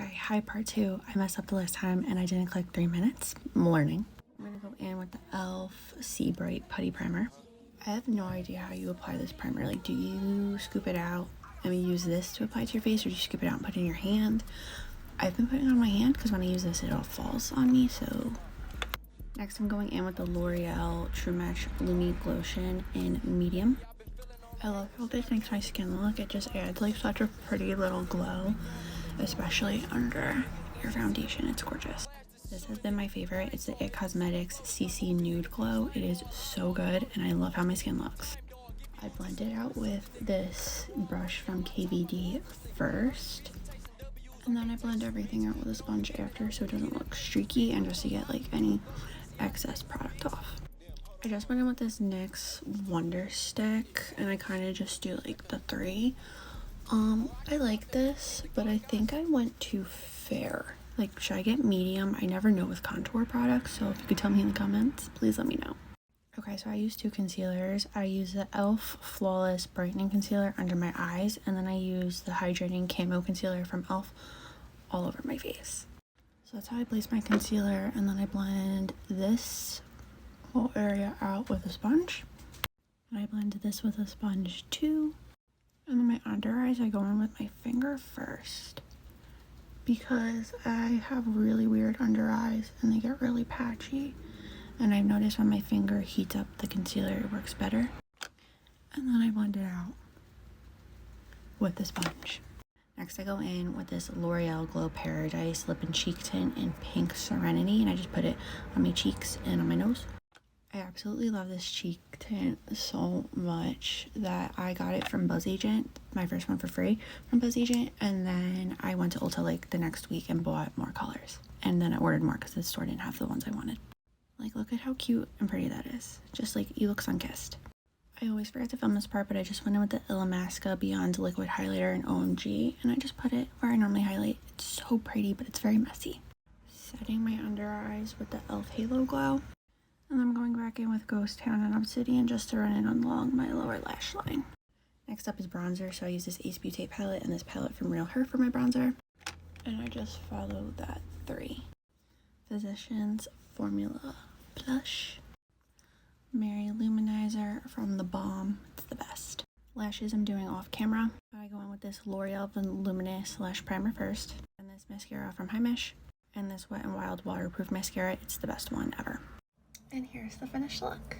Okay, hi part 2. I messed up the last time and I didn't click 3 minutes. I'm learning. I'm gonna go in with the e.l.f. Sea Bright Putty Primer. I have no idea how you apply this primer. Like, do you scoop it out and use this to apply to your face, or do you scoop it out and put it in your hand? I've been putting it on my hand because when I use this, it all falls on me, so. Next, I'm going in with the L'Oreal True Match Lumi Glotion in medium. I love how this makes my skin look. It just adds like such a pretty little glow, especially under your foundation. It's gorgeous. This has been my favorite. It's the IT Cosmetics CC Nude Glow. It is so good and I love how my skin looks. I blend it out with this brush from KVD first, and then I blend everything out with a sponge after so it doesn't look streaky and just to get like any excess product off. I just went in with this NYX Wonder Stick and I kind of just do like the 3. I like this, but I think I went too fair. Like, should I get medium? I never know with contour products, so if you could tell me in the comments, please let me know. Okay, so I use 2 concealers. I use the e.l.f. Flawless Brightening Concealer under my eyes, and then I use the Hydrating Camo Concealer from e.l.f. all over my face. So that's how I place my concealer, and then I blend this whole area out with a sponge. And I blend this with a sponge too. And then my under eyes, I go in with my finger first because I have really weird under eyes and they get really patchy. And I've noticed when my finger heats up the concealer, it works better. And then I blend it out with the sponge. Next, I go in with this L'Oreal Glow Paradise Lip and Cheek Tint in Pink Serenity, and I just put it on my cheeks and on my nose. I absolutely love this cheek tint so much that I got it from Buzz Agent, my first one for free from Buzz Agent, and then I went to Ulta like the next week and bought more colors. And then I ordered more because the store didn't have the ones I wanted. Like, look at how cute and pretty that is. Just like, you look sun-kissed. I always forget to film this part, but I just went in with the Illamasqua Beyond Liquid Highlighter in OMG, and I just put it where I normally highlight. It's so pretty, but it's very messy. Setting my under eyes with the e.l.f. Halo Glow. And I'm going back in with Ghost Town and Obsidian just to run it along my lower lash line. Next up is bronzer, so I use this Ace Beauty palette and this palette from Real Her for my bronzer. And I just follow that 3. Physicians Formula Blush. Mary Luminizer from The Balm. It's the best. Lashes I'm doing off camera. I go in with this L'Oreal Voluminous Lash Primer first. And this mascara from Hymish. And this Wet n Wild Waterproof Mascara. It's the best one ever. And here's the finished look.